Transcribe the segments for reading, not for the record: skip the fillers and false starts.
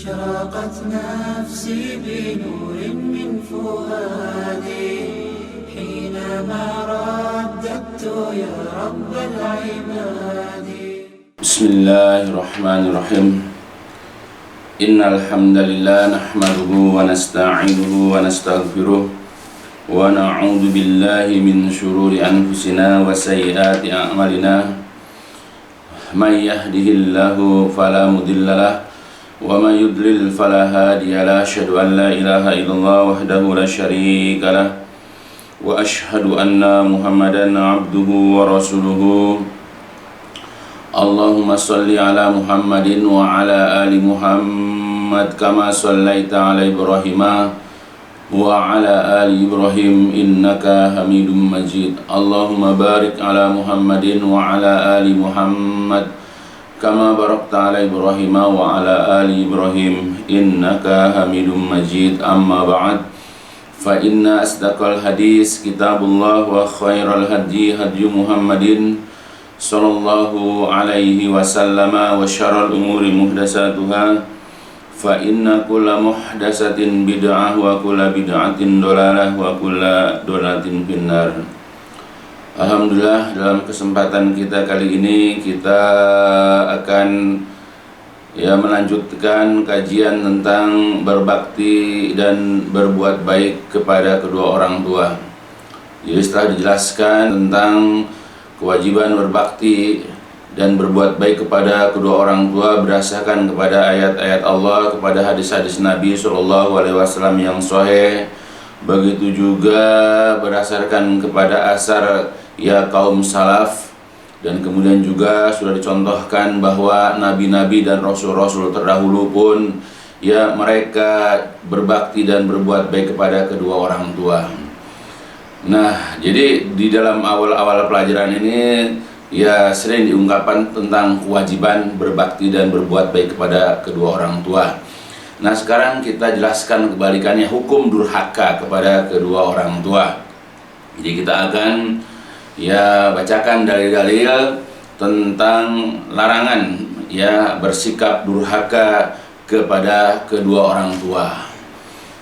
أشرقت نفسي بنور من فؤادي حينما رددت يا رب العباد. بسم الله الرحمن الرحيم. إن الحمد لله نحمده ونستعينه ونستغفره ونعوذ بالله من شرور أنفسنا وسيئات أعمالنا. من يهده الله فلا مضل له ومن يضلل فلا هادي له. أشهد أن لا إله إلا الله وحده لا شريك له وأشهد أن محمدا عبده ورسوله. اللهم صل على محمد وعلى آل محمد كما صليت على إبراهيم وعلى آل إبراهيم إنك حميد مجيد. اللهم بارك على محمد وعلى آل محمد كما باركت على إبراهيم وعلى آل إبراهيم إنك حميد مجيد. أما بعد فإن أصدق الحديث كتاب الله وخير الهدي هدي محمد صلى الله عليه وسلم وشر الأمور محدثاتها فإن كل محدثة بدعة وكل بدعة ضلالة وكل ضلالة في النار. Alhamdulillah, dalam kesempatan kita kali ini kita akan melanjutkan kajian tentang berbakti dan berbuat baik kepada kedua orang tua. Jadi setelah dijelaskan tentang kewajiban berbakti dan berbuat baik kepada kedua orang tua berdasarkan kepada ayat-ayat Allah, kepada hadis-hadis Nabi SAW yang sahih, begitu juga berdasarkan kepada asar kaum salaf, dan kemudian juga sudah dicontohkan bahwa nabi-nabi dan rasul-rasul terdahulu pun mereka berbakti dan berbuat baik kepada kedua orang tua. Nah, jadi di dalam awal-awal pelajaran ini sering diungkapkan tentang kewajiban berbakti dan berbuat baik kepada kedua orang tua. Nah, sekarang kita jelaskan kebalikannya, hukum durhaka kepada kedua orang tua. Jadi kita akan bacakan dalil-dalil tentang larangan bersikap durhaka kepada kedua orang tua.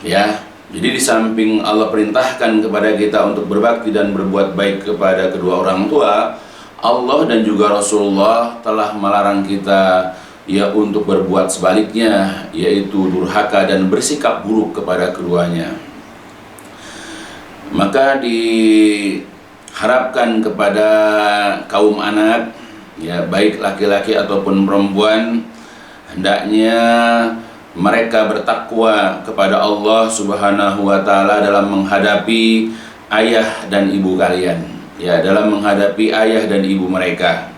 Jadi di samping Allah perintahkan kepada kita untuk berbakti dan berbuat baik kepada kedua orang tua, Allah dan juga Rasulullah telah melarang kita untuk berbuat sebaliknya, yaitu durhaka dan bersikap buruk kepada keduanya. Maka diharapkan kepada kaum anak, baik laki-laki ataupun perempuan, hendaknya mereka bertakwa kepada Allah Subhanahu wa Ta'ala dalam menghadapi ayah dan ibu kalian, dalam menghadapi ayah dan ibu mereka.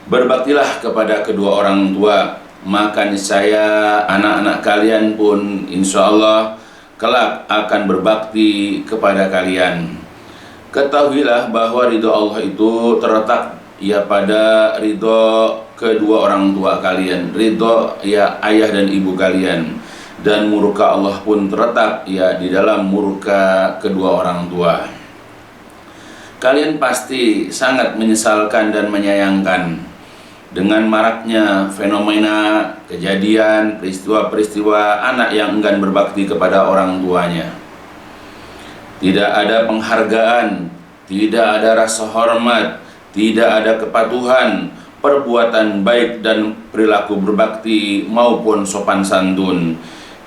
Berbaktilah kepada kedua orang tua, maka niscaya anak-anak kalian pun insya Allah kelak akan berbakti kepada kalian. Ketahuilah bahwa ridho Allah itu terletak pada ridho kedua orang tua kalian, ridho ayah dan ibu kalian, dan murka Allah pun terletak di dalam murka kedua orang tua. Kalian pasti sangat menyesalkan dan menyayangkan dengan maraknya fenomena, kejadian, peristiwa-peristiwa anak yang enggan berbakti kepada orang tuanya. Tidak ada penghargaan, tidak ada rasa hormat, tidak ada kepatuhan, perbuatan baik dan perilaku berbakti maupun sopan santun.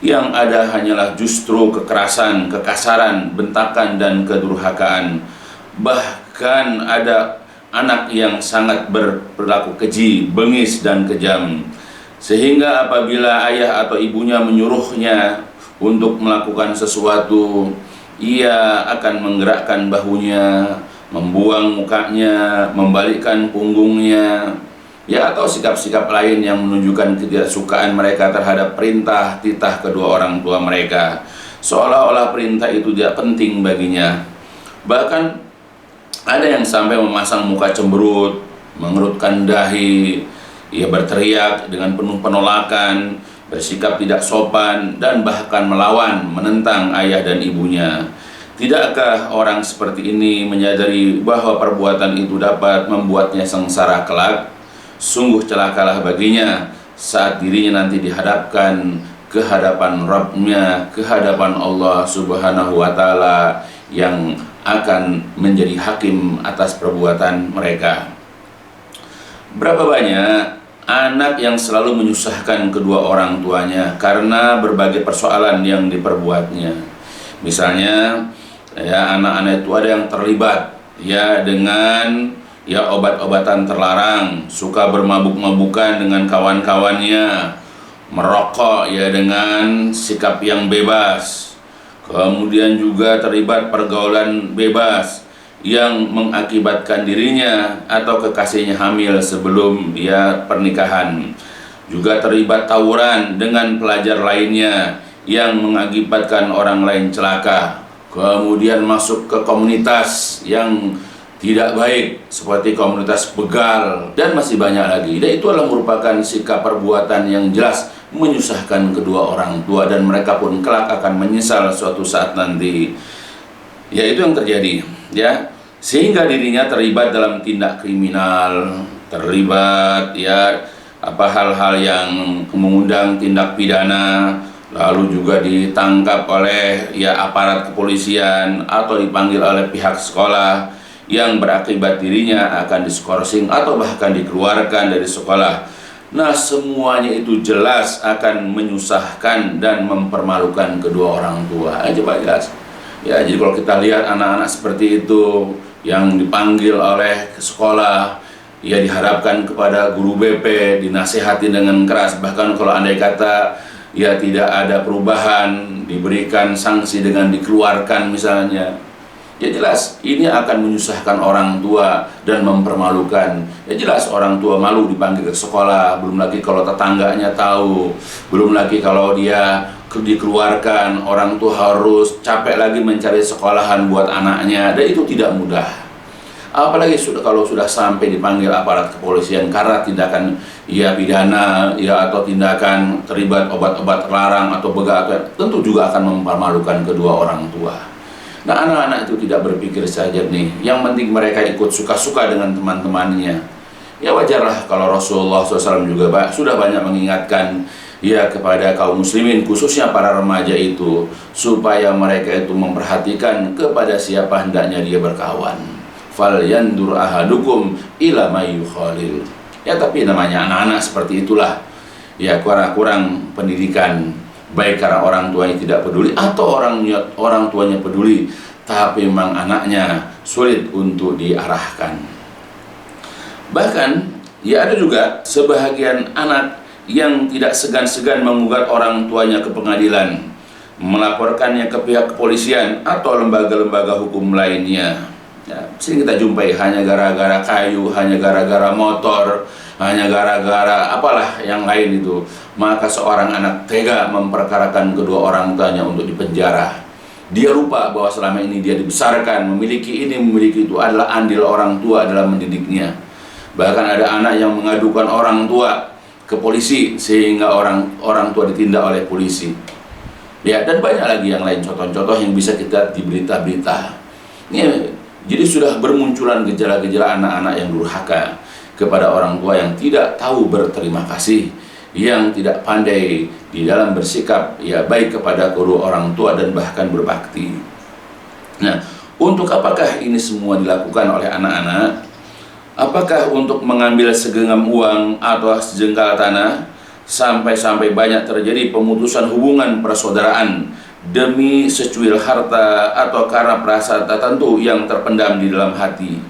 Yang ada hanyalah justru kekerasan, kekasaran, bentakan dan kedurhakaan. Bahkan ada anak yang sangat berperilaku keji, bengis dan kejam, sehingga apabila ayah atau ibunya menyuruhnya untuk melakukan sesuatu, ia akan menggerakkan bahunya, membuang mukanya, membalikkan punggungnya, atau sikap-sikap lain yang menunjukkan ketidaksukaan mereka terhadap perintah titah kedua orang tua mereka, seolah-olah perintah itu tidak penting baginya. Bahkan ada yang sampai memasang muka cemberut, mengerutkan dahi, berteriak dengan penuh penolakan, bersikap tidak sopan, dan bahkan melawan, menentang ayah dan ibunya. Tidakkah orang seperti ini menyadari bahwa perbuatan itu dapat membuatnya sengsara kelak? Sungguh celakalah baginya saat dirinya nanti dihadapkan ke hadapan Rabb-Nya, ke hadapan Allah Subhanahu wa Ta'ala yang akan menjadi hakim atas perbuatan mereka. Berapa banyak anak yang selalu menyusahkan kedua orang tuanya karena berbagai persoalan yang diperbuatnya. Misalnya, ya, anak-anak itu ada yang terlibat ya dengan obat-obatan terlarang, suka bermabuk-mabukan dengan kawan-kawannya, merokok ya dengan sikap yang bebas, kemudian juga terlibat pergaulan bebas yang mengakibatkan dirinya atau kekasihnya hamil sebelum dia pernikahan, juga terlibat tawuran dengan pelajar lainnya yang mengakibatkan orang lain celaka, kemudian masuk ke komunitas yang tidak baik seperti komunitas begal, dan masih banyak lagi. Dan itu adalah merupakan sikap perbuatan yang jelas menyusahkan kedua orang tua, dan mereka pun kelak akan menyesal suatu saat nanti. Ya, itu yang terjadi ya, sehingga dirinya terlibat dalam tindak kriminal, terlibat ya hal-hal yang mengundang tindak pidana, lalu juga ditangkap oleh aparat kepolisian atau dipanggil oleh pihak sekolah, yang berakibat dirinya akan diskorsing atau bahkan dikeluarkan dari sekolah. Nah, semuanya itu jelas akan menyusahkan dan mempermalukan kedua orang tua. Coba jelas ya. Jadi kalau kita lihat anak-anak seperti itu yang dipanggil oleh sekolah, ya diharapkan kepada guru BP, dinasihati dengan keras, bahkan kalau andai kata ya tidak ada perubahan, diberikan sanksi dengan dikeluarkan misalnya. Ya jelas ini akan menyusahkan orang tua dan mempermalukan. Ya jelas orang tua malu dipanggil ke sekolah, belum lagi kalau tetangganya tahu, belum lagi kalau dia dikeluarkan, orang tua harus capek lagi mencari sekolahan buat anaknya, dan itu tidak mudah. Apalagi kalau sudah sampai dipanggil aparat kepolisian karena tindakan pidana atau tindakan terlibat obat-obat terlarang atau begal, tentu juga akan mempermalukan kedua orang tua. Nah, anak-anak itu tidak berpikir saja nih, yang penting mereka ikut suka-suka dengan teman-temannya. Ya wajarlah kalau Rasulullah SAW juga sudah banyak mengingatkan kepada kaum muslimin, khususnya para remaja itu, supaya mereka itu memperhatikan kepada siapa hendaknya dia berkawan. Fal yandur ahadukum ila may yukhalil. Ya, tapi namanya anak-anak seperti itulah. Ya, kurang pendidikan, baik karena orang tuanya tidak peduli atau orang tuanya peduli, tapi memang anaknya sulit untuk diarahkan. Bahkan ada juga sebahagian anak yang tidak segan-segan menggugat orang tuanya ke pengadilan, melaporkannya ke pihak kepolisian atau lembaga-lembaga hukum lainnya. Ya, sering kita jumpai hanya gara-gara kayu, hanya gara-gara motor, hanya gara-gara apalah yang lain itu, maka seorang anak tega memperkarakan kedua orang tuanya untuk dipenjara. Dia lupa bahwa selama ini dia dibesarkan, memiliki ini, memiliki itu, adalah andil orang tua dalam mendidiknya. Bahkan ada anak yang mengadukan orang tua ke polisi sehingga orang tua ditindak oleh polisi. Ya, dan banyak lagi yang lain contoh-contoh yang bisa kita di berita-berita. Jadi sudah bermunculan gejala-gejala anak-anak yang durhaka kepada orang tua, yang tidak tahu berterima kasih, yang tidak pandai di dalam bersikap baik kepada kedua orang tua dan bahkan berbakti. Nah, untuk apakah ini semua dilakukan oleh anak-anak? Apakah untuk mengambil segenggam uang atau sejengkal tanah, sampai banyak terjadi pemutusan hubungan persaudaraan demi secuil harta atau karena perasaan tertentu yang terpendam di dalam hati?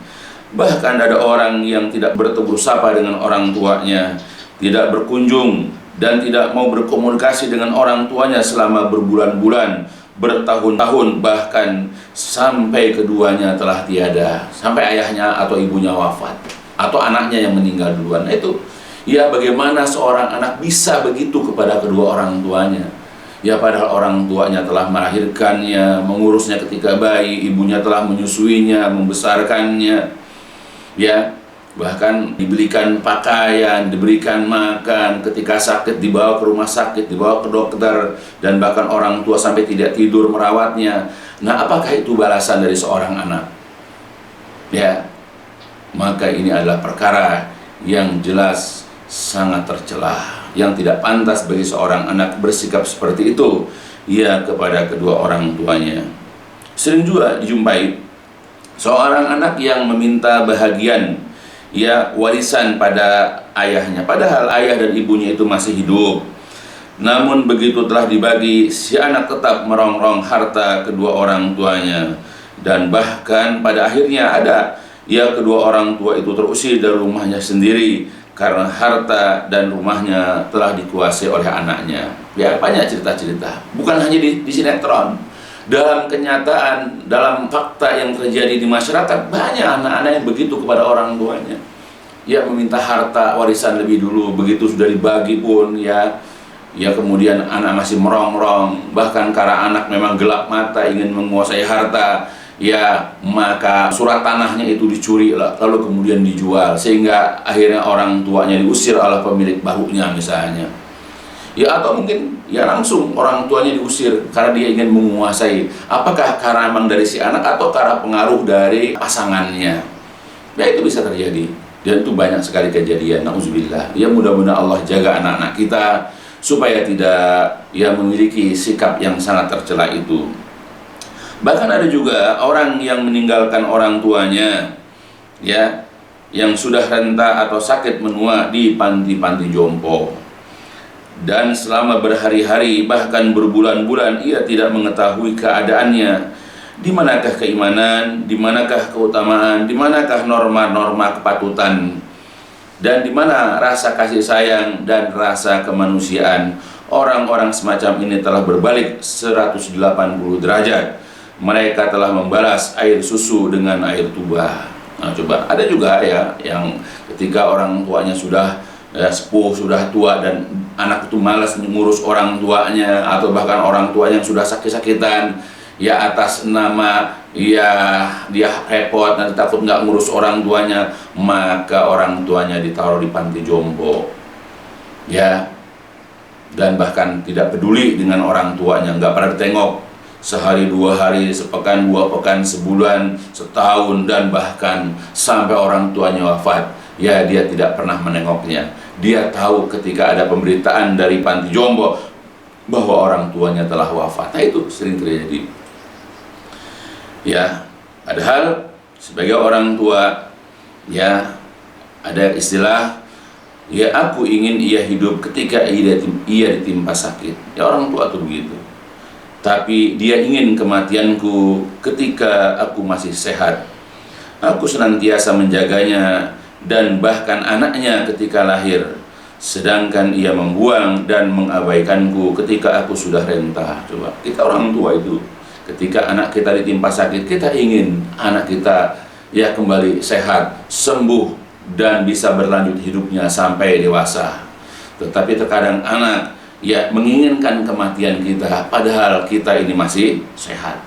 Bahkan ada orang yang tidak bertegur sapa dengan orang tuanya, tidak berkunjung dan tidak mau berkomunikasi dengan orang tuanya selama berbulan-bulan, bertahun-tahun, bahkan sampai keduanya telah tiada, sampai ayahnya atau ibunya wafat atau anaknya yang meninggal duluan. Nah, itu bagaimana seorang anak bisa begitu kepada kedua orang tuanya? Padahal orang tuanya telah melahirkannya, mengurusnya ketika bayi, ibunya telah menyusuinya, membesarkannya, bahkan dibelikan pakaian, diberikan makan, ketika sakit dibawa ke rumah sakit, dibawa ke dokter, dan bahkan orang tua sampai tidak tidur merawatnya. Nah, apakah itu balasan dari seorang anak? Maka ini adalah perkara yang jelas sangat tercela. yang tidak pantas bagi seorang anak bersikap seperti itu ya kepada kedua orang tuanya. Sering juga dijumpai seorang anak yang meminta bahagian ya warisan pada ayahnya, padahal ayah dan ibunya itu masih hidup. Namun begitu telah dibagi, si anak tetap merongrong harta kedua orang tuanya. Dan bahkan pada akhirnya ada ya kedua orang tua itu terusir dari rumahnya sendiri karena harta dan rumahnya telah dikuasai oleh anaknya. Ya, banyak cerita-cerita, bukan hanya di sinetron. Dalam kenyataan, dalam fakta yang terjadi di masyarakat, banyak anak-anak yang begitu kepada orang tuanya. Ya, meminta harta warisan lebih dulu, begitu sudah dibagi pun ya kemudian anak masih merongrong, bahkan karena anak memang gelap mata ingin menguasai harta, ya maka surat tanahnya itu dicuri lalu kemudian dijual, sehingga akhirnya orang tuanya diusir oleh pemilik barunya misalnya. Ya, atau mungkin ya langsung orang tuanya diusir karena dia ingin menguasai. Apakah karena memang dari si anak atau karena pengaruh dari pasangannya? Ya, itu bisa terjadi, dan itu banyak sekali kejadian. Nauzubillah. Ya, mudah-mudahan Allah jaga anak-anak kita supaya tidak ya memiliki sikap yang sangat tercela itu. Bahkan ada juga orang yang meninggalkan orang tuanya ya, yang sudah renta atau sakit menua di panti-panti jompo, dan selama berhari-hari bahkan berbulan-bulan ia tidak mengetahui keadaannya. Di manakah keimanan, di manakah keutamaan, di manakah norma-norma kepatutan, dan di mana rasa kasih sayang dan rasa kemanusiaan. Orang-orang semacam ini telah berbalik 180 derajat. Mereka telah membalas air susu dengan air tuba. Nah, coba ada juga ya yang ketika orang tuanya sudah sepuh, sudah tua, dan anak itu malas mengurus orang tuanya, atau bahkan orang tuanya yang sudah sakit-sakitan ya atas nama ya dia repot dan takut nggak ngurus orang tuanya, maka orang tuanya ditaruh di panti jompo ya, dan bahkan tidak peduli dengan orang tuanya, nggak pernah ditengok sehari, 2 hari, sepekan, 2 pekan, sebulan, setahun, dan bahkan sampai orang tuanya wafat ya dia tidak pernah menengoknya. Dia tahu ketika ada pemberitaan dari panti jompo bahwa orang tuanya telah wafat. Nah, itu sering terjadi ya, padahal sebagai orang tua ya ada istilah ya, aku ingin ia hidup ketika ia ditimpa sakit. Ya, orang tua tuh begitu. Tapi dia ingin kematianku ketika aku masih sehat. Aku senantiasa menjaganya dan bahkan anaknya ketika lahir, sedangkan ia membuang dan mengabaikanku ketika aku sudah renta. Coba, kita orang tua itu ketika anak kita ditimpa sakit, kita ingin anak kita ya kembali sehat, sembuh, dan bisa berlanjut hidupnya sampai dewasa. Tetapi terkadang anak ya menginginkan kematian kita, padahal kita ini masih sehat.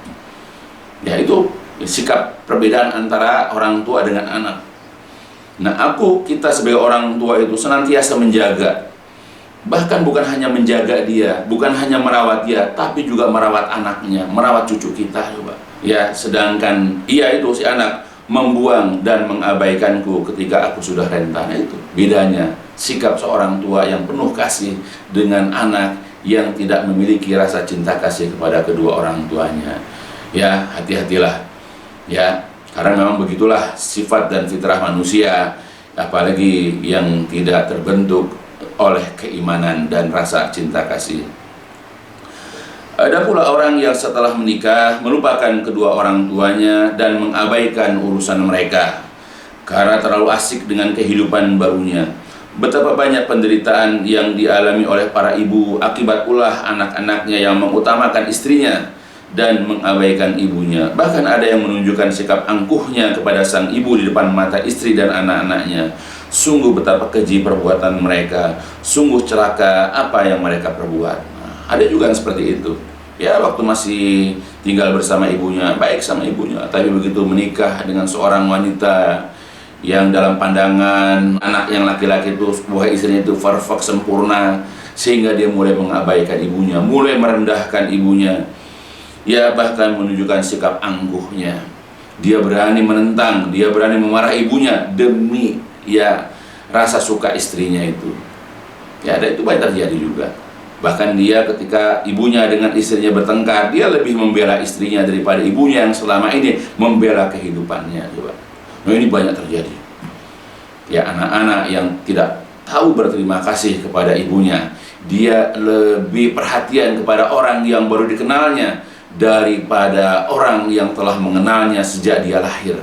Ya, itu sikap perbedaan antara orang tua dengan anak. Nah, kita sebagai orang tua itu senantiasa menjaga. Bahkan bukan hanya menjaga dia, bukan hanya merawat dia, tapi juga merawat anaknya, merawat cucu kita coba. Ya, sedangkan ia itu si anak membuang dan mengabaikanku ketika aku sudah renta. Nah, itu bedanya sikap seorang tua yang penuh kasih dengan anak yang tidak memiliki rasa cinta kasih kepada kedua orang tuanya. Ya, hati-hatilah. Ya, karena memang begitulah sifat dan fitrah manusia, apalagi yang tidak terbentuk oleh keimanan dan rasa cinta kasih. Ada pula orang yang setelah menikah melupakan kedua orang tuanya dan mengabaikan urusan mereka karena terlalu asik dengan kehidupan barunya. Betapa banyak penderitaan yang dialami oleh para ibu akibat ulah anak-anaknya yang mengutamakan istrinya dan mengabaikan ibunya. Bahkan ada yang menunjukkan sikap angkuhnya kepada sang ibu di depan mata istri dan anak-anaknya. Sungguh betapa keji perbuatan mereka, sungguh celaka apa yang mereka perbuat. Nah, ada juga yang seperti itu. Ya, waktu masih tinggal bersama ibunya, baik sama ibunya, tapi begitu menikah dengan seorang wanita yang dalam pandangan anak yang laki-laki itu sebuah istrinya itu perfect, sempurna, sehingga dia mulai mengabaikan ibunya, mulai merendahkan ibunya. Ya, bahkan menunjukkan sikap angkuhnya. Dia berani menentang, dia berani memarah ibunya demi ya rasa suka istrinya itu. Ya, dan itu banyak terjadi juga. Bahkan dia ketika ibunya dengan istrinya bertengkar, dia lebih membela istrinya daripada ibunya yang selama ini membela kehidupannya. Coba. Nah, ini banyak terjadi. Ya, anak-anak yang tidak tahu berterima kasih kepada ibunya, dia lebih perhatian kepada orang yang baru dikenalnya daripada orang yang telah mengenalnya sejak dia lahir.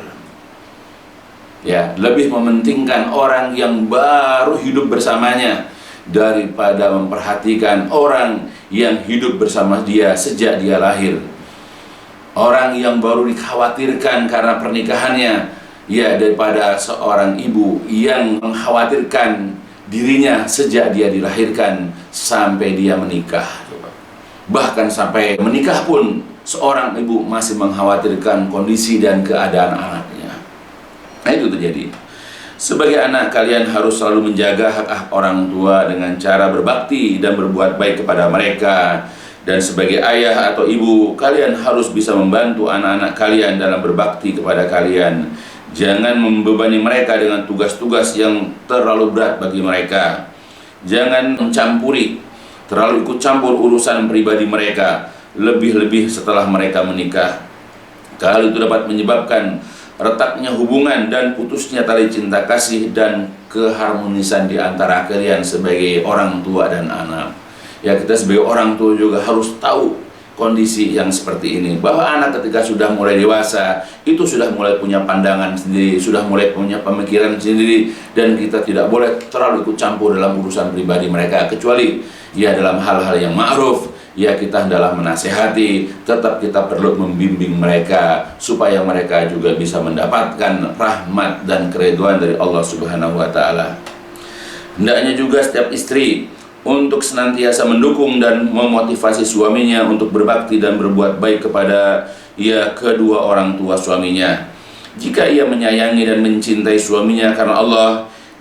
Ya, lebih mementingkan orang yang baru hidup bersamanya daripada memperhatikan orang yang hidup bersama dia sejak dia lahir. Orang yang baru dikhawatirkan karena pernikahannya, ya, daripada seorang ibu yang mengkhawatirkan dirinya sejak dia dilahirkan sampai dia menikah. Bahkan sampai menikah pun seorang ibu masih mengkhawatirkan kondisi dan keadaan anaknya. Nah, itu terjadi. Sebagai anak, kalian harus selalu menjaga hak-hak orang tua dengan cara berbakti dan berbuat baik kepada mereka. Dan sebagai ayah atau ibu, kalian harus bisa membantu anak-anak kalian dalam berbakti kepada kalian. Jangan membebani mereka dengan tugas-tugas yang terlalu berat bagi mereka. Jangan terlalu ikut campur urusan pribadi mereka, lebih-lebih setelah mereka menikah. Kalau itu dapat menyebabkan retaknya hubungan dan putusnya tali cinta kasih dan keharmonisan di antara kalian sebagai orang tua dan anak. Ya, kita sebagai orang tua juga harus tahu kondisi yang seperti ini, bahwa anak ketika sudah mulai dewasa itu sudah mulai punya pandangan sendiri, sudah mulai punya pemikiran sendiri, dan kita tidak boleh terlalu ikut campur dalam urusan pribadi mereka, kecuali ya dalam hal-hal yang ma'ruf. Ya, kita hendaklah menasihati, tetap kita perlu membimbing mereka supaya mereka juga bisa mendapatkan rahmat dan keridhaan dari Allah Subhanahu wa taala. Hendaknya juga setiap istri untuk senantiasa mendukung dan memotivasi suaminya untuk berbakti dan berbuat baik kepada kedua orang tua suaminya. Jika ia menyayangi dan mencintai suaminya karena Allah,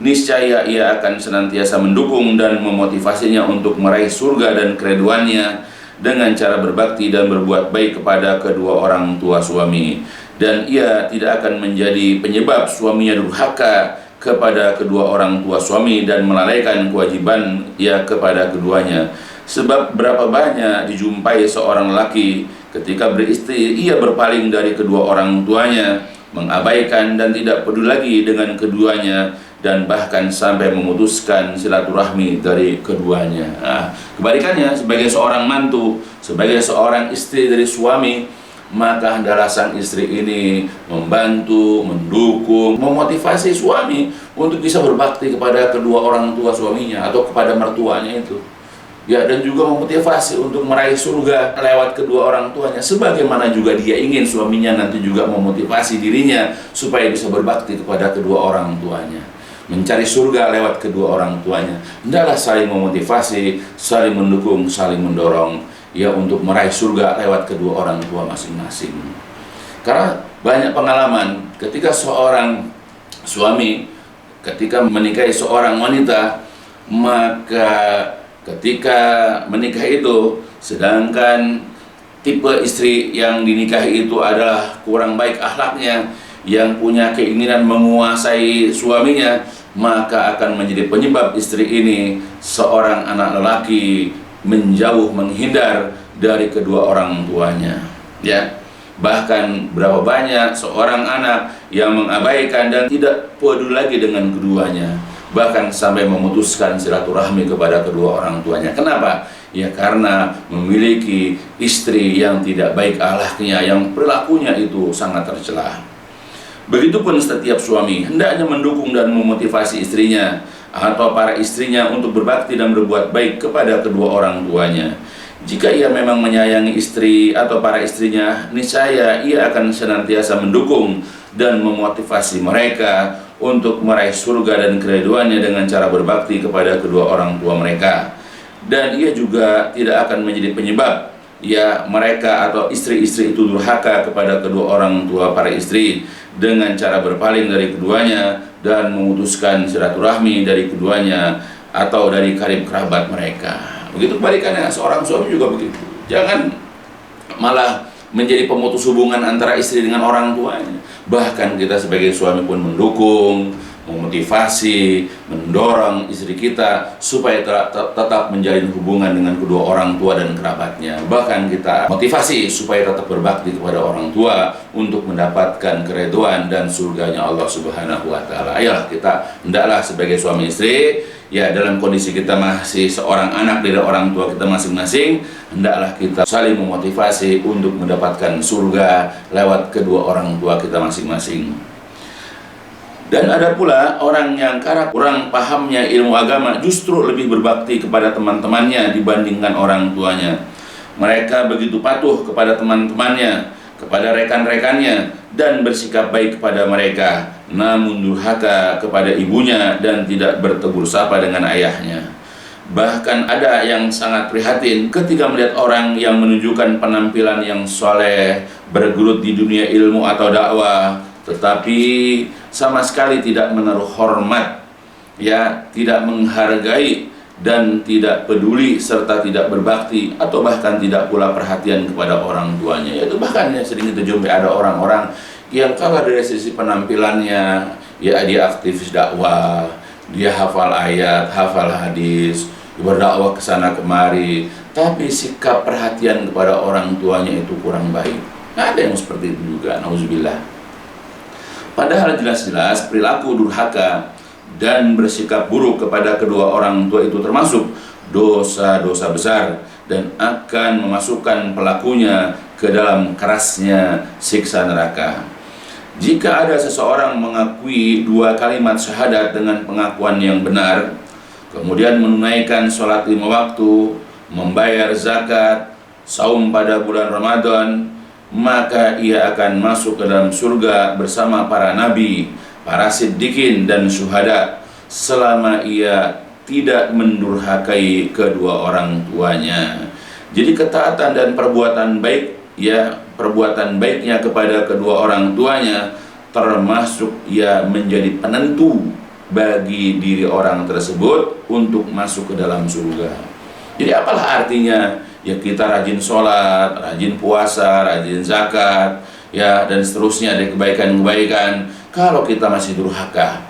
niscaya ia akan senantiasa mendukung dan memotivasinya untuk meraih surga dan keridhaannya dengan cara berbakti dan berbuat baik kepada kedua orang tua suami. Dan ia tidak akan menjadi penyebab suaminya durhaka kepada kedua orang tua suami dan melalaikan kewajiban kepada keduanya. Sebab berapa banyak dijumpai seorang lelaki ketika beristri, ia berpaling dari kedua orang tuanya, mengabaikan dan tidak peduli lagi dengan keduanya, dan bahkan sampai memutuskan silaturahmi dari keduanya. Nah, kebalikannya, sebagai seorang mantu, sebagai seorang istri dari suami, maka hendaklah sang istri ini membantu, mendukung, memotivasi suami untuk bisa berbakti kepada kedua orang tua suaminya atau kepada mertuanya itu. Ya, dan juga memotivasi untuk meraih surga lewat kedua orang tuanya, sebagaimana juga dia ingin suaminya nanti juga memotivasi dirinya supaya bisa berbakti kepada kedua orang tuanya, mencari surga lewat kedua orang tuanya. Hendaklah saling memotivasi, saling mendukung, saling mendorong untuk meraih surga lewat kedua orang tua masing-masing. Karena banyak pengalaman ketika seorang suami ketika menikahi seorang wanita, maka ketika menikah itu, sedangkan tipe istri yang dinikahi itu adalah kurang baik akhlaknya, yang punya keinginan menguasai suaminya, maka akan menjadi penyebab istri ini, seorang anak lelaki, menjauh, menghindar dari kedua orang tuanya. Ya, bahkan berapa banyak seorang anak yang mengabaikan dan tidak peduli lagi dengan keduanya, bahkan sampai memutuskan silaturahmi kepada kedua orang tuanya. Kenapa? Ya, karena memiliki istri yang tidak baik akhlaknya, yang perilakunya itu sangat tercela. Begitupun setiap suami hendaknya mendukung dan memotivasi istrinya atau para istrinya untuk berbakti dan berbuat baik kepada kedua orang tuanya. Jika ia memang menyayangi istri atau para istrinya, niscaya ia akan senantiasa mendukung dan memotivasi mereka untuk meraih surga dan keridhaannya dengan cara berbakti kepada kedua orang tua mereka. Dan ia juga tidak akan menjadi penyebab mereka atau istri-istri itu durhaka kepada kedua orang tua para istri dengan cara berpaling dari keduanya dan memutuskan silaturahmi dari keduanya atau dari karib kerabat mereka. Begitu kebalikannya, seorang suami juga begitu. Jangan malah menjadi pemutus hubungan antara istri dengan orang tuanya. Bahkan kita sebagai suami pun mendukung, memotivasi, mendorong istri kita supaya tetap menjalin hubungan dengan kedua orang tua dan kerabatnya. Bahkan kita motivasi supaya tetap berbakti kepada orang tua untuk mendapatkan keridhaan dan surganya Allah Subhanahu wa taala. Ayolah kita hendaklah sebagai suami istri, ya, dalam kondisi kita masih seorang anak dari orang tua kita masing-masing, hendaklah kita saling memotivasi untuk mendapatkan surga lewat kedua orang tua kita masing-masing. Dan ada pula orang yang karena kurang pahamnya ilmu agama justru lebih berbakti kepada teman-temannya dibandingkan orang tuanya. Mereka begitu patuh kepada teman-temannya, kepada rekan-rekannya, dan bersikap baik kepada mereka, namun durhaka kepada ibunya dan tidak bertegur sapa dengan ayahnya. Bahkan ada yang sangat prihatin ketika melihat orang yang menunjukkan penampilan yang soleh, bergelut di dunia ilmu atau dakwah, tetapi sama sekali tidak menaruh hormat, ya, tidak menghargai dan tidak peduli serta tidak berbakti atau bahkan tidak pula perhatian kepada orang tuanya. Yaitu bahkan ya sering kita jumpai ada orang-orang yang kalau dari sisi penampilannya, ya, dia aktivis dakwah, dia hafal ayat, hafal hadis, berdakwah ke sana kemari, tapi sikap perhatian kepada orang tuanya itu kurang baik. Nah, ada yang seperti itu juga, nauzubillah. Padahal jelas-jelas perilaku durhaka dan bersikap buruk kepada kedua orang tua itu termasuk dosa-dosa besar dan akan memasukkan pelakunya ke dalam kerasnya siksa neraka. Jika ada seseorang mengakui dua kalimat syahadat dengan pengakuan yang benar, kemudian menunaikan sholat 5 waktu, membayar zakat, saum pada bulan Ramadan, maka ia akan masuk ke dalam surga bersama para nabi, para siddiqin dan syuhada, selama ia tidak mendurhakai kedua orang tuanya. Jadi ketaatan dan perbuatan baik, ya, perbuatan baiknya kepada kedua orang tuanya termasuk ya menjadi penentu bagi diri orang tersebut untuk masuk ke dalam surga. Jadi apalah artinya ya kita rajin sholat, rajin puasa, rajin zakat, ya, dan seterusnya dari kebaikan-kebaikan kalau kita masih durhaka.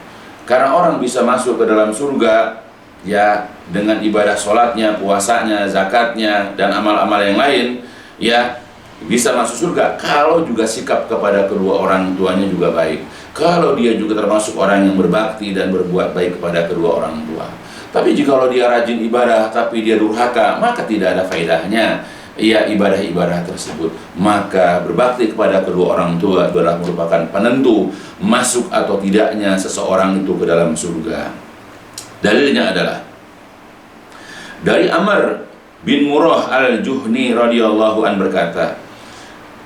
Karena orang bisa masuk ke dalam surga ya dengan ibadah sholatnya, puasanya, zakatnya, dan amal-amal yang lain, ya, bisa masuk surga kalau juga sikap kepada kedua orang tuanya juga baik, kalau dia juga termasuk orang yang berbakti dan berbuat baik kepada kedua orang tua. Tapi jikalau dia rajin ibadah tapi dia durhaka, maka tidak ada faedahnya ya ibadah-ibadah tersebut. Maka berbakti kepada kedua orang tua adalah merupakan penentu masuk atau tidaknya seseorang itu ke dalam surga. Dalilnya adalah dari Amr bin Murrah al-Juhni radhiyallahu an berkata,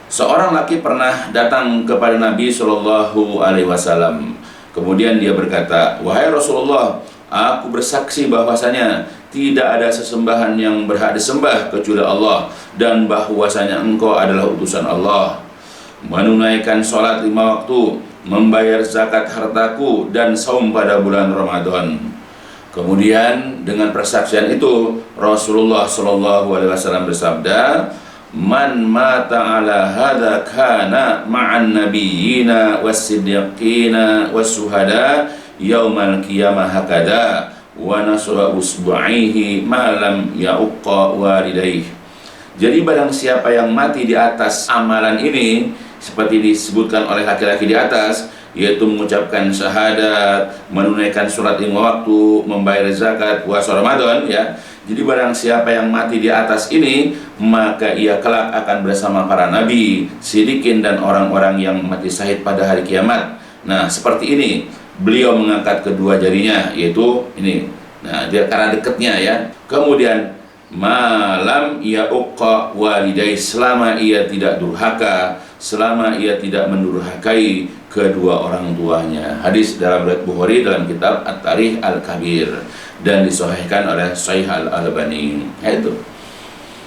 seorang laki pernah datang kepada Nabi Shallallahu alaihi wasallam. Kemudian dia berkata, "Wahai Rasulullah, aku bersaksi bahwasanya tidak ada sesembahan yang berhak disembah kecuali Allah, dan bahwasanya engkau adalah utusan Allah. Menunaikan sholat 5 waktu, membayar zakat hartaku, dan saum pada bulan Ramadan." Kemudian dengan persaksian itu Rasulullah SAW bersabda, "Man mata ala hadza kana ma'an nabiyyina was-siddiqina was-syuhada yaumal qiyamah hakada wa nasra usbu'aihi ma lam ya'uqqa walidayhi." Jadi barang siapa yang mati di atas amalan ini seperti disebutkan oleh laki-laki di atas, yaitu mengucapkan syahadat, menunaikan sholat 5 waktu, membayar zakat, puasa Ramadan, ya. Jadi barang siapa yang mati di atas ini, maka ia kelak akan bersama para nabi, siddiqin, dan orang-orang yang mati syahid pada hari kiamat. Nah, seperti ini beliau mengangkat kedua jarinya, yaitu ini. Nah, dia karena dekatnya ya. Kemudian malam ia uqqa walidai, selama ia tidak durhaka, selama ia tidak mendurhakai kedua orang tuanya. Hadis dalam riwayat Bukhari dalam kitab At-Tarikh Al-Kabir dan disahihkan oleh Syaikh Al-Albani. Itu.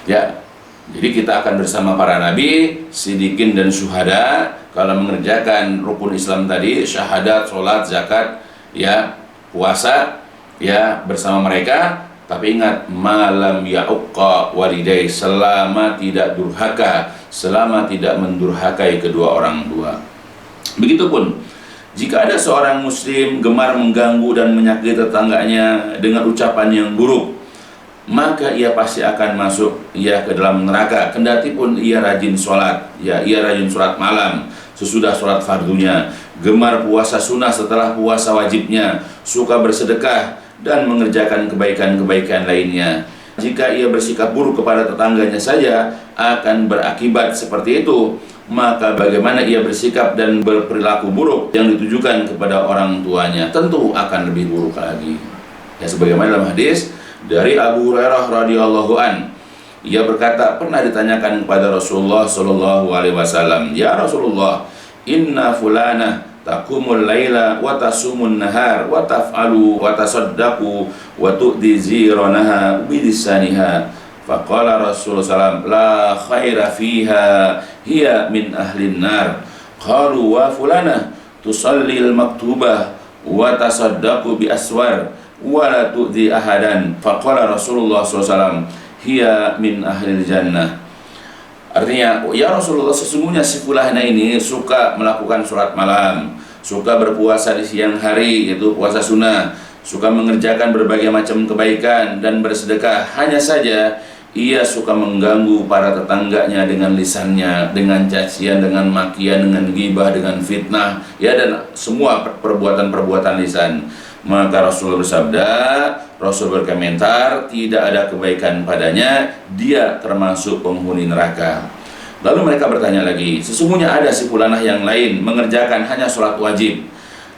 Ya. Jadi kita akan bersama para nabi, siddiqin dan syuhada kalau mengerjakan rukun Islam tadi, syahadat, sholat, zakat, ya, puasa, ya, bersama mereka. Tapi ingat, malam ya'uqqa walidai, selama tidak durhaka, selama tidak mendurhakai kedua orang tua. Begitupun Jika ada seorang muslim gemar mengganggu dan menyakiti tetangganya dengan ucapan yang buruk, maka ia pasti akan masuk ke dalam neraka. Kendati pun ia rajin sholat, ia rajin sholat malam sesudah sholat fardunya, gemar puasa sunnah setelah puasa wajibnya, suka bersedekah dan mengerjakan kebaikan-kebaikan lainnya. Jika ia bersikap buruk kepada tetangganya saja akan berakibat seperti itu, maka bagaimana ia bersikap dan berperilaku buruk yang ditujukan kepada orang tuanya, tentu akan lebih buruk lagi. Ya, sebagaimana dalam hadis dari Abu Hurairah radhiyallahu an, ia berkata, pernah ditanyakan kepada Rasulullah sallallahu alaihi wasallam, "Ya Rasulullah, inna fulana taqumul laila wa tasumun nahar wa taf'alu wa tasaddaqu wa tu'di ziranaha bidisaniha." Faqala Rasulullah SAW, "La khaira fiha, hiya min ahlin nar." Qalu, "Wa fulana tusallil maktubah wa tasaddaqu bi aswar wa la tu'di ahadan." Faqala Rasulullah SAW, "Hiya min ahlil jannah." Artinya, ya Rasulullah, sesungguhnya si fulana ini suka melakukan sholat malam, suka berpuasa di siang hari, yaitu puasa sunnah, suka mengerjakan berbagai macam kebaikan dan bersedekah. Hanya saja ia suka mengganggu para tetangganya dengan lisannya, dengan cacian, dengan makian, dengan ghibah, dengan fitnah, dan semua perbuatan-perbuatan lisan. Maka Rasul bersabda, Rasul berkomentar, tidak ada kebaikan padanya, dia termasuk penghuni neraka. Lalu mereka bertanya lagi, sesungguhnya ada si fulanah yang lain mengerjakan hanya sholat wajib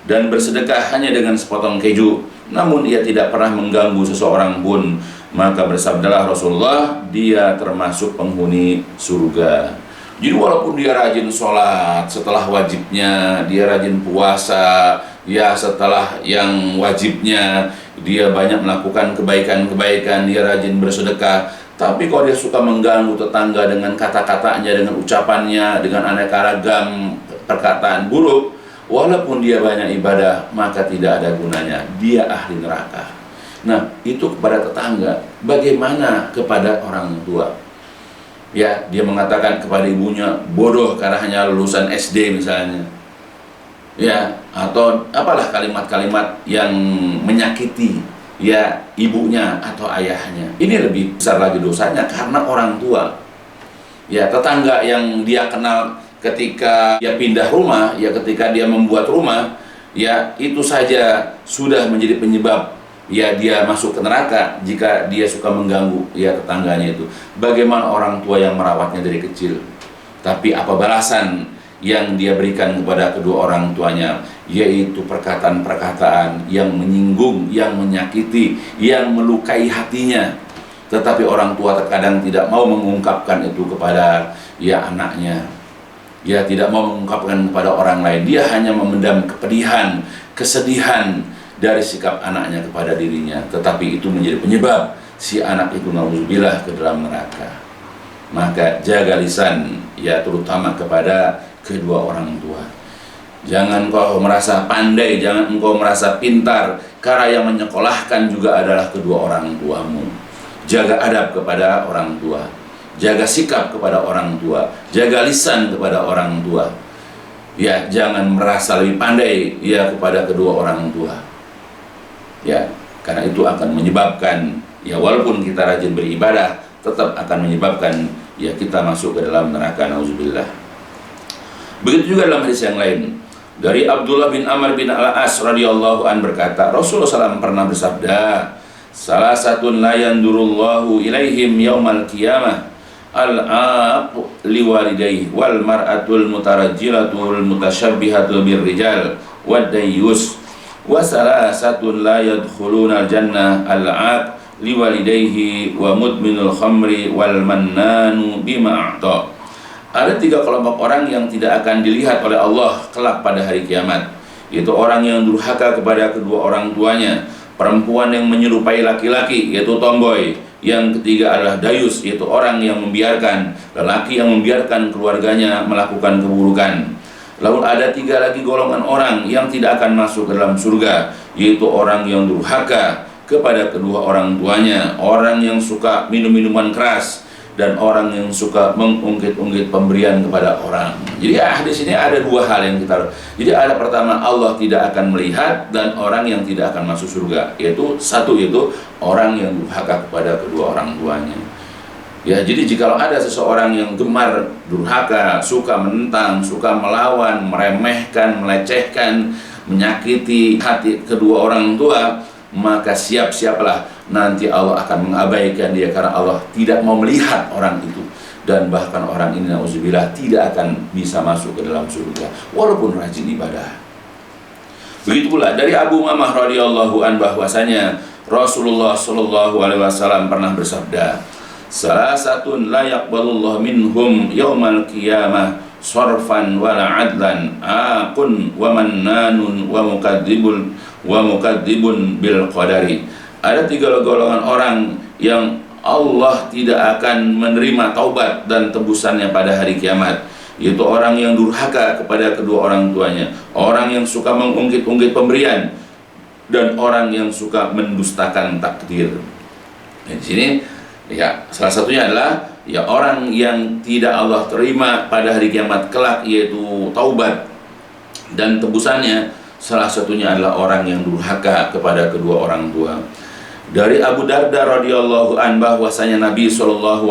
dan bersedekah hanya dengan sepotong keju, namun ia tidak pernah mengganggu seseorang pun. Maka bersabdalah Rasulullah, dia termasuk penghuni surga. Jadi walaupun dia rajin sholat setelah wajibnya, dia rajin puasa setelah yang wajibnya, dia banyak melakukan kebaikan-kebaikan, dia rajin bersedekah, tapi kalau dia suka mengganggu tetangga dengan kata-katanya, dengan ucapannya, dengan aneka ragam perkataan buruk, walaupun dia banyak ibadah, maka tidak ada gunanya, dia ahli neraka. Nah, itu kepada tetangga. Bagaimana kepada orang tua? Ya, dia mengatakan kepada ibunya bodoh karena hanya lulusan SD misalnya. Ya, atau apalah kalimat-kalimat yang menyakiti ibunya atau ayahnya. Ini lebih besar lagi dosanya karena orang tua. Ya, tetangga yang dia kenal ketika dia pindah rumah, ketika dia membuat rumah, itu saja sudah menjadi penyebab dia masuk ke neraka jika dia suka mengganggu tetangganya itu. Bagaimana orang tua yang merawatnya dari kecil, tapi apa balasan yang dia berikan kepada kedua orang tuanya, yaitu perkataan-perkataan yang menyinggung, yang menyakiti, yang melukai hatinya. Tetapi orang tua terkadang tidak mau mengungkapkan itu kepada anaknya, tidak mau mengungkapkan kepada orang lain. Dia hanya memendam kepedihan, kesedihan dari sikap anaknya kepada dirinya, tetapi itu menjadi penyebab si anak itu nauzubillah ke dalam neraka. Maka jaga lisan, terutama kepada kedua orang tua. Jangan kau merasa pandai, jangan engkau merasa pintar, karena yang menyekolahkan juga adalah kedua orang tuamu. Jaga adab kepada orang tua, jaga sikap kepada orang tua, jaga lisan kepada orang tua. Jangan merasa lebih pandai kepada kedua orang tua. Karena itu akan menyebabkan walaupun kita rajin beribadah, tetap akan menyebabkan kita masuk ke dalam neraka, nauzubillah. Begitu juga dalam hadis yang lain dari Abdullah bin Amr bin Al-As radhiyallahu an berkata, Rasulullah SAW pernah bersabda, salah satu la yandurullahu ilaihim yaumal qiyamah al-aq liwalidayhi wal mar'atul mutarajjilatul mutasyabbihatu birrijal wad dayyus wa salasatun la yadkhuluna al-jannah al-aq liwalidayhi wa mudminul khamri wal mannanu bima a'ta. Ada 3 kelompok orang yang tidak akan dilihat oleh Allah kelak pada hari kiamat, yaitu orang yang durhaka kepada kedua orang tuanya, perempuan yang menyerupai laki-laki yaitu tomboy, yang ketiga adalah dayus yaitu orang yang membiarkan, lelaki yang membiarkan keluarganya melakukan keburukan. Lalu ada 3 lagi golongan orang yang tidak akan masuk ke dalam surga, yaitu orang yang durhaka kepada kedua orang tuanya, orang yang suka minum minuman keras, dan orang yang suka mengungkit-ungkit pemberian kepada orang. Jadi di sini ada dua hal yang kita. Jadi ada pertama, Allah tidak akan melihat, dan orang yang tidak akan masuk surga. Yaitu satu, yaitu orang yang durhaka kepada kedua orang tuanya. Ya, jadi jikalau ada seseorang yang gemar durhaka, suka menentang, suka melawan, meremehkan, melecehkan, menyakiti hati kedua orang tua, maka siap-siaplah nanti Allah akan mengabaikan dia, karena Allah tidak mau melihat orang itu, dan bahkan orang ini na'udzubillah tidak akan bisa masuk ke dalam surga walaupun rajin ibadah. Begitu pula dari Abu Umamah radhiyallahu an bahwasanya Rasulullah sallallahu alaihi wasallam pernah bersabda, salasatun la yaqbalullahu minhum yaumal qiyamah sarfan wala adlan, aqun wa mannanun wa mukadzibun bil qadari. Ada tiga golongan orang yang Allah tidak akan menerima taubat dan tebusannya pada hari kiamat, yaitu orang yang durhaka kepada kedua orang tuanya, orang yang suka mengungkit-ungkit pemberian, dan orang yang suka mendustakan takdir. Di sini ya, salah satunya adalah ya orang yang tidak Allah terima pada hari kiamat kelak, yaitu taubat dan tebusannya. Salah satunya adalah orang yang durhaka kepada kedua orang tua. Dari Abu Darda radhiyallahu an bahwasanya Nabi SAW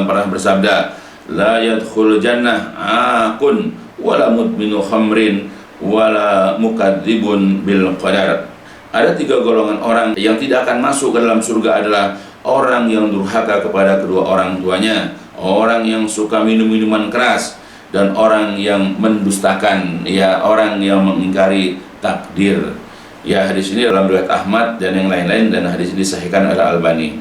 pernah bersabda, la yadkhul jannah aqun wala mudminu khamrin wala mukadzibun bil qadar. Ada tiga golongan orang yang tidak akan masuk ke dalam surga adalah orang yang durhaka kepada kedua orang tuanya, orang yang suka minum minuman keras, dan orang yang mendustakan, ya orang yang mengingkari takdir. Ya, hadis ini dalam riwayat Ahmad dan yang lain-lain, dan hadis ini disahihkan oleh Albani.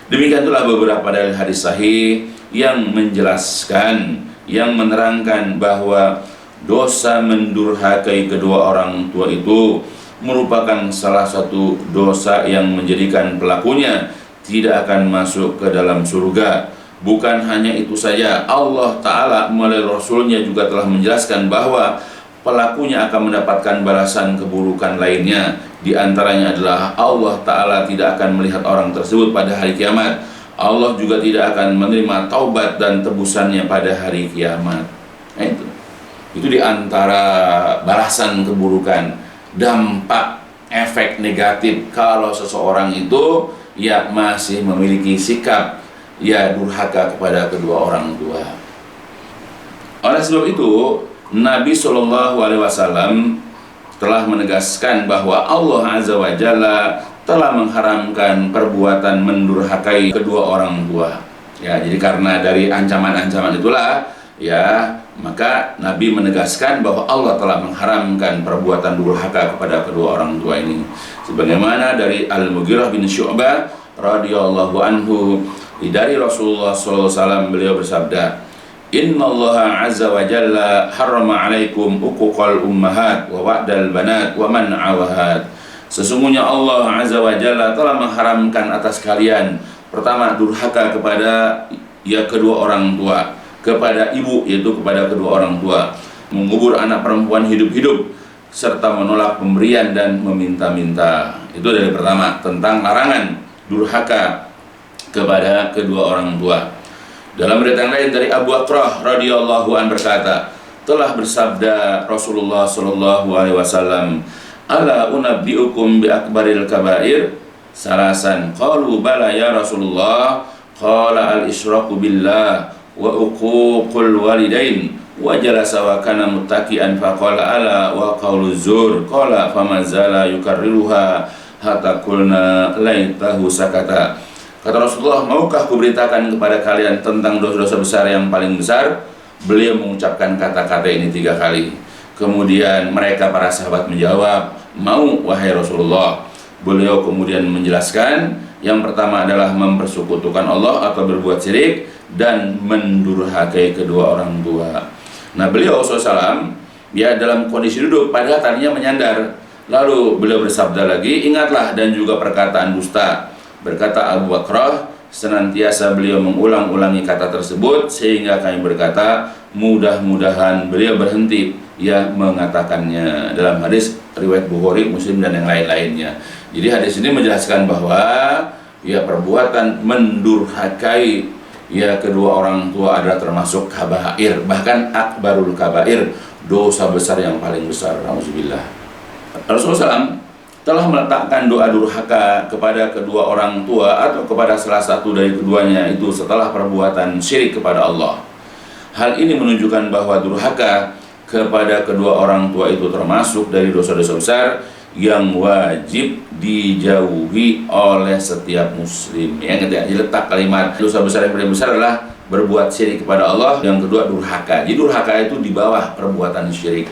Demikian itulah beberapa dari hadis sahih yang menjelaskan, yang menerangkan bahwa dosa mendurhakai kedua orang tua itu merupakan salah satu dosa yang menjadikan pelakunya tidak akan masuk ke dalam surga. Bukan hanya itu saja, Allah Ta'ala melalui Rasulnya juga telah menjelaskan bahwa pelakunya akan mendapatkan balasan keburukan lainnya. Di antaranya adalah Allah Ta'ala tidak akan melihat orang tersebut pada hari kiamat. Allah juga tidak akan menerima taubat dan tebusannya pada hari kiamat. Nah, itu di antara balasan keburukan, dampak efek negatif kalau seseorang itu ya masih memiliki sikap ya durhaka kepada kedua orang tua. Oleh sebab itu, Nabi SAW telah menegaskan bahwa Allah Azza wa Jalla telah mengharamkan perbuatan mendurhakai kedua orang tua. Ya, jadi karena dari ancaman-ancaman itulah ya, maka Nabi menegaskan bahwa Allah telah mengharamkan perbuatan durhaka kepada kedua orang tua ini. Sebagaimana dari Al-Mughirah bin Syu'bah radhiyallahu anhu, dari Rasulullah SAW beliau bersabda, Inna Allah Azza wa Jalla harrama alaikum uquqal ummahat wa wa'dal banat wa man'awahat. Sesungguhnya Allah Azza wa Jalla telah mengharamkan atas kalian, pertama, durhaka kepada ya kedua orang tua, kepada ibu, yaitu kepada kedua orang tua, mengubur anak perempuan hidup-hidup, serta menolak pemberian dan meminta-minta. Itu dari pertama, tentang larangan durhaka kepada kedua orang tua. Dalam riwayat yang lain dari Abu Akrah radhiyallahu an berkata, telah bersabda Rasulullah sallallahu alaihi wasallam, ala unabbiukum bi akbaril kabair salasan, qalu bala ya Rasulullah, qala al isyraku billah wa uququl walidain wa jalasa wa kana muttaqian faqala ala wa qauluz zur, qala famazala yukarriruha hatta qulna laitahu sakata. Kata Rasulullah, maukah kuberitakan kepada kalian tentang dosa-dosa besar yang paling besar? Beliau mengucapkan kata-kata ini 3 kali. Kemudian mereka para sahabat menjawab, mau wahai Rasulullah. Beliau kemudian menjelaskan, yang pertama adalah mempersekutukan Allah atau berbuat syirik, dan mendurhakai kedua orang tua. Nah, beliau SAW ya dalam kondisi duduk, padahal tadinya menyandar. Lalu beliau bersabda lagi, ingatlah dan juga perkataan dusta. Berkata Abu Bakrah, senantiasa beliau mengulang-ulangi kata tersebut, sehingga kami berkata, mudah-mudahan beliau berhenti ya mengatakannya. Dalam hadis riwayat Bukhari, Muslim, dan yang lain-lainnya. Jadi hadis ini menjelaskan bahwa ya perbuatan mendurhakai ya kedua orang tua adalah termasuk kabair, bahkan akbarul kabair, dosa besar yang paling besar. Nauzubillah. Rasulullah SAW telah meletakkan doa durhaka kepada kedua orang tua atau kepada salah satu dari keduanya itu setelah perbuatan syirik kepada Allah. Hal ini menunjukkan bahwa durhaka kepada kedua orang tua itu termasuk dari dosa-dosa besar yang wajib dijauhi oleh setiap muslim. Yang ketiga, diletak kalimat dosa besar yang paling besar adalah berbuat syirik kepada Allah. Yang kedua, durhaka. Jadi durhaka itu di bawah perbuatan syirik.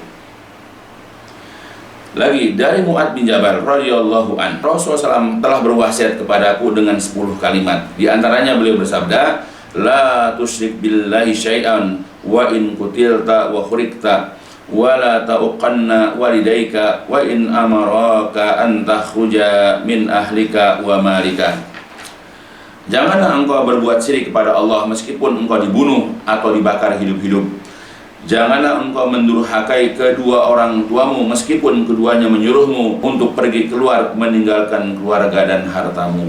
Lagi dari Mu'adz bin Jabal radhiyallahu an, Rasulullah SAW telah berwasiat kepadaku dengan 10 kalimat. Di antaranya beliau bersabda, la tusyrik billahi syai'an wa in kutilta wa khurikta wala ta'uqanna walidaika wa in amaraka an takhruja min ahlika wa malika. Janganlah engkau berbuat syirik kepada Allah meskipun engkau dibunuh atau dibakar hidup-hidup. Janganlah engkau mendurhakai kedua orang tuamu meskipun keduanya menyuruhmu untuk pergi keluar meninggalkan keluarga dan hartamu.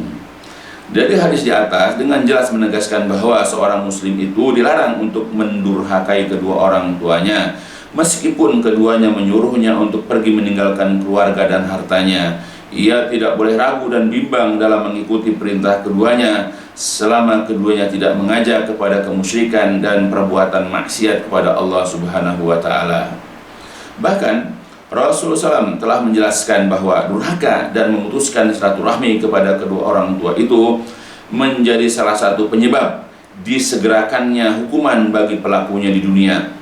Dari hadis di atas dengan jelas menegaskan bahwa seorang muslim itu dilarang untuk mendurhakai kedua orang tuanya meskipun keduanya menyuruhnya untuk pergi meninggalkan keluarga dan hartanya. Ia tidak boleh ragu dan bimbang dalam mengikuti perintah keduanya selama keduanya tidak mengajak kepada kemusyrikan dan perbuatan maksiat kepada Allah Subhanahu wa taala. Bahkan Rasulullah SAW telah menjelaskan bahwa durhaka dan memutuskan silaturahmi kepada kedua orang tua itu menjadi salah satu penyebab disegerakannya hukuman bagi pelakunya di dunia.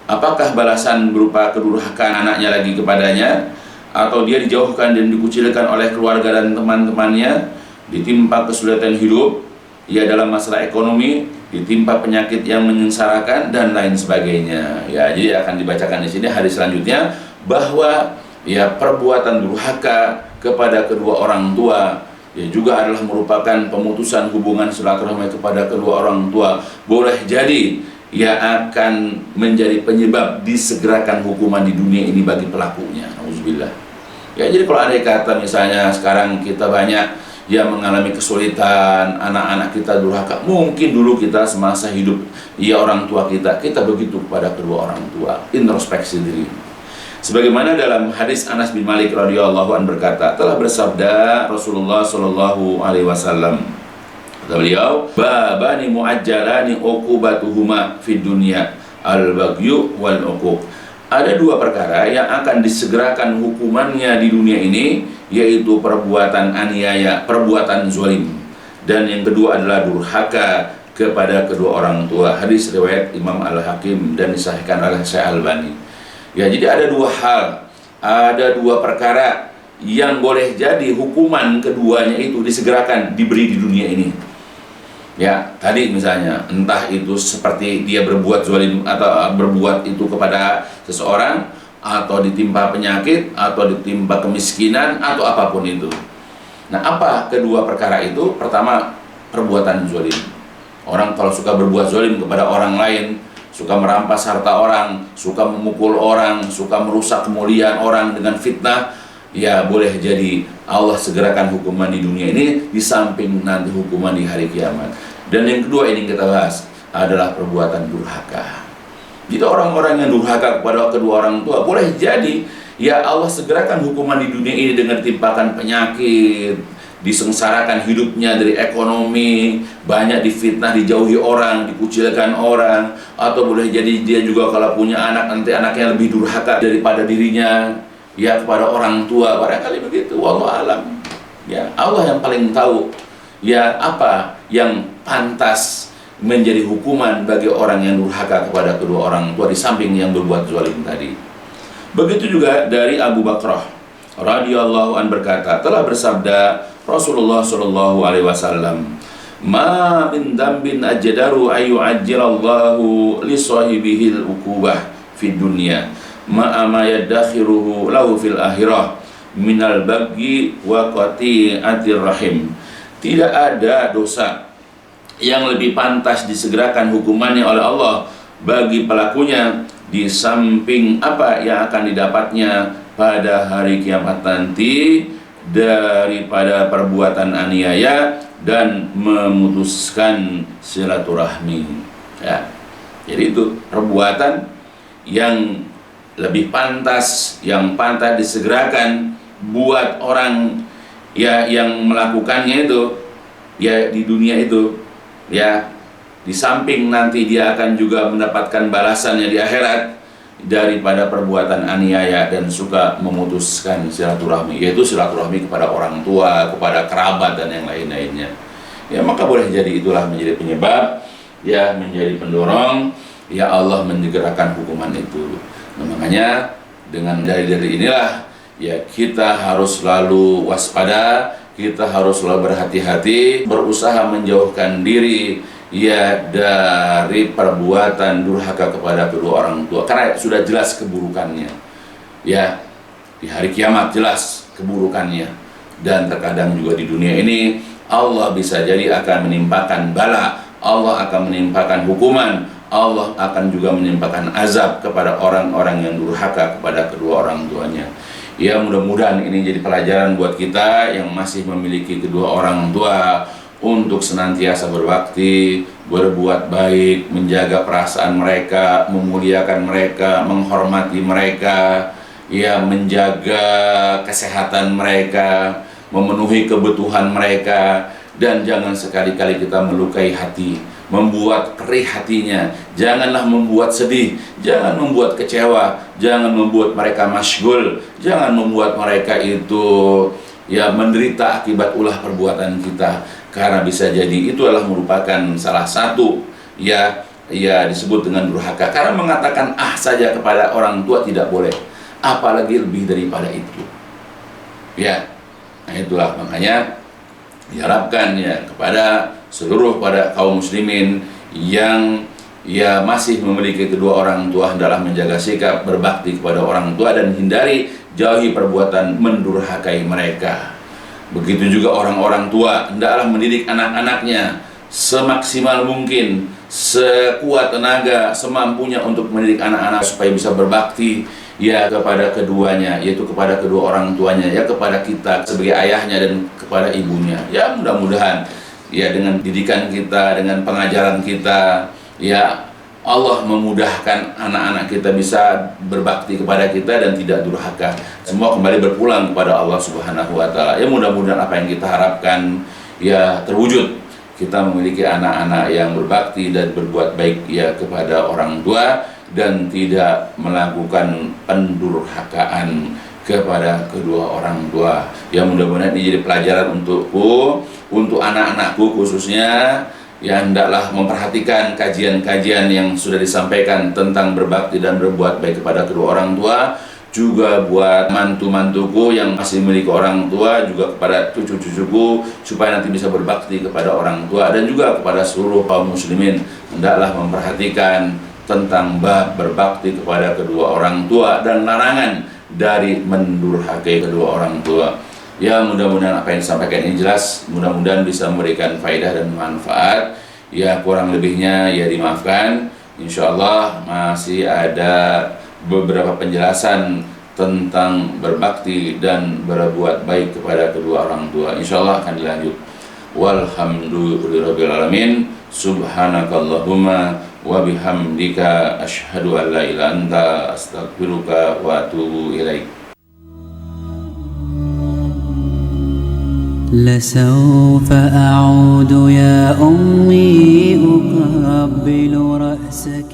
Apakah balasan berupa kedurhakaan anaknya lagi kepadanya, atau dia dijauhkan dan dikucilkan oleh keluarga dan teman-temannya, ditimpa kesulitan hidup, ya dalam masalah ekonomi, ditimpa penyakit yang menyengsarakan dan lain sebagainya. Ya, jadi akan dibacakan di sini hadis selanjutnya bahwa ya perbuatan durhaka kepada kedua orang tua ya juga adalah merupakan pemutusan hubungan silaturahmi kepada kedua orang tua. Boleh jadi ia akan menjadi penyebab disegerakan hukuman di dunia ini bagi pelakunya. Nauzubillah. Ya, jadi kalau ada kata misalnya sekarang kita banyak yang mengalami kesulitan, anak-anak kita durhaka, mungkin dulu kita semasa hidup ya orang tua kita begitu kepada kedua orang tua. Introspeksi diri. Sebagaimana dalam hadis Anas bin Malik radhiyallahu an berkata, telah bersabda Rasulullah sallallahu alaihi wasallam, kata beliau, babani muajjalani uqubatuhuma fid dunya, al-baghyu wal uquq. Ada dua perkara yang akan disegerakan hukumannya di dunia ini, yaitu perbuatan aniaya, perbuatan zalim, dan yang kedua adalah durhaka kepada kedua orang tua. Hadis riwayat Imam Al-Hakim dan disahihkan oleh Syekh Albani. Ya, jadi ada dua hal, ada dua perkara yang boleh jadi hukuman keduanya itu disegerakan, diberi di dunia ini. Ya, tadi misalnya entah itu seperti dia berbuat zalim atau berbuat itu kepada seseorang, atau ditimpa penyakit, atau ditimpa kemiskinan, atau apapun itu. Nah, apa kedua perkara itu? Pertama, perbuatan zalim. Orang kalau suka berbuat zalim kepada orang lain, suka merampas harta orang, suka memukul orang, suka merusak kemuliaan orang dengan fitnah, ya boleh jadi Allah segerakan hukuman di dunia ini di samping nanti hukuman di hari kiamat. Dan yang kedua ini kita bahas adalah perbuatan durhaka. Jadi orang-orang yang durhaka kepada kedua orang tua boleh jadi ya Allah segerakan hukuman di dunia ini dengan timpakan penyakit, disengsarakan hidupnya dari ekonomi, banyak difitnah, dijauhi orang, dikucilkan orang, atau boleh jadi dia juga kalau punya anak nanti anaknya lebih durhaka daripada dirinya ya kepada orang tua, barangkali begitu, wallahu alam. Ya, Allah yang paling tahu ya apa yang pantas menjadi hukuman bagi orang yang durhaka kepada kedua orang tua di samping yang berbuat zalim tadi. Begitu juga dari Abu Bakrah radhiyallahu an berkata, telah bersabda Rasulullah sallallahu alaihi wasallam, "Ma min dambin ajdaru ayu ajjalallahu li sahibihil uqubah fid dunya ma ma yadakhiruhu lahu fil akhirah minal baghi wa qati'atir rahim." Tidak ada dosa yang lebih pantas disegerakan hukumannya oleh Allah bagi pelakunya di samping apa yang akan didapatnya pada hari kiamat nanti daripada perbuatan aniaya dan memutuskan silaturahmi. Ya. Jadi itu perbuatan yang lebih pantas, yang pantas disegerakan buat orang ya yang melakukannya itu ya di dunia itu, ya di samping nanti dia akan juga mendapatkan balasannya di akhirat, daripada perbuatan aniaya dan suka memutuskan silaturahmi, yaitu silaturahmi kepada orang tua, kepada kerabat dan yang lain-lainnya. Ya maka boleh jadi itulah menjadi penyebab, ya menjadi pendorong ya Allah menyegerakan hukuman itu. Nah, makanya dengan dari inilah ya kita harus selalu waspada, kita harus selalu berhati-hati, berusaha menjauhkan diri ya dari perbuatan durhaka kepada kedua orang tua, karena sudah jelas keburukannya. Ya, di hari kiamat jelas keburukannya, dan terkadang juga di dunia ini Allah bisa jadi akan menimpakan bala, Allah akan menimpakan hukuman, Allah akan juga menimpakan azab kepada orang-orang yang durhaka kepada kedua orang tuanya. Ya mudah-mudahan ini jadi pelajaran buat kita yang masih memiliki kedua orang tua untuk senantiasa berbakti, berbuat baik, menjaga perasaan mereka, memuliakan mereka, menghormati mereka, ya menjaga kesehatan mereka, memenuhi kebutuhan mereka, dan jangan sekali-kali kita melukai hati, membuat perih hatinya. Janganlah membuat sedih, jangan membuat kecewa, jangan membuat mereka masyghul, jangan membuat mereka itu ya menderita akibat ulah perbuatan kita, karena bisa jadi itu adalah merupakan salah satu ya disebut dengan durhaka, karena mengatakan saja kepada orang tua tidak boleh, apalagi lebih daripada itu. Ya, nah itulah makanya diharapkan ya kepada seluruh pada kaum muslimin yang ya masih memiliki kedua orang tua, hendaklah menjaga sikap berbakti kepada orang tua dan hindari, jauhi perbuatan mendurhakai mereka. Begitu juga orang-orang tua hendaklah mendidik anak-anaknya semaksimal mungkin, sekuat tenaga, semampunya untuk mendidik anak-anak supaya bisa berbakti ya kepada keduanya, yaitu kepada kedua orang tuanya, ya kepada kita sebagai ayahnya dan kepada ibunya. Ya mudah-mudahan ya dengan didikan kita, dengan pengajaran kita, ya Allah memudahkan anak-anak kita bisa berbakti kepada kita dan tidak durhaka. Semua kembali berpulang kepada Allah Subhanahu wa taala. Ya mudah-mudahan apa yang kita harapkan ya terwujud. Kita memiliki anak-anak yang berbakti dan berbuat baik ya kepada orang tua dan tidak melakukan pendurhakaan kepada kedua orang tua. Ya mudah-mudahan ini jadi pelajaran untukku, untuk anak-anakku khususnya, ya hendaklah memperhatikan kajian-kajian yang sudah disampaikan tentang berbakti dan berbuat baik kepada kedua orang tua, juga buat mantu-mantuku yang masih memiliki orang tua, juga kepada cucu-cucuku supaya nanti bisa berbakti kepada orang tua, dan juga kepada seluruh kaum muslimin hendaklah memperhatikan tentang bab berbakti kepada kedua orang tua dan larangan dari mendurhakai kedua orang tua. Ya mudah-mudahan apa yang disampaikan ini jelas, mudah-mudahan bisa memberikan faedah dan manfaat. Ya kurang lebihnya ya dimaafkan. Insyaallah masih ada beberapa penjelasan tentang berbakti dan berbuat baik kepada kedua orang tua. Insyaallah akan dilanjut. Walhamdulillahirabbil alamin. Subhanakallahumma wa bihamdika asyhadu an la ilaha illa anta astaghfiruka wa atubu ilaik. لسوف أعود يا أمي أقبل رأسك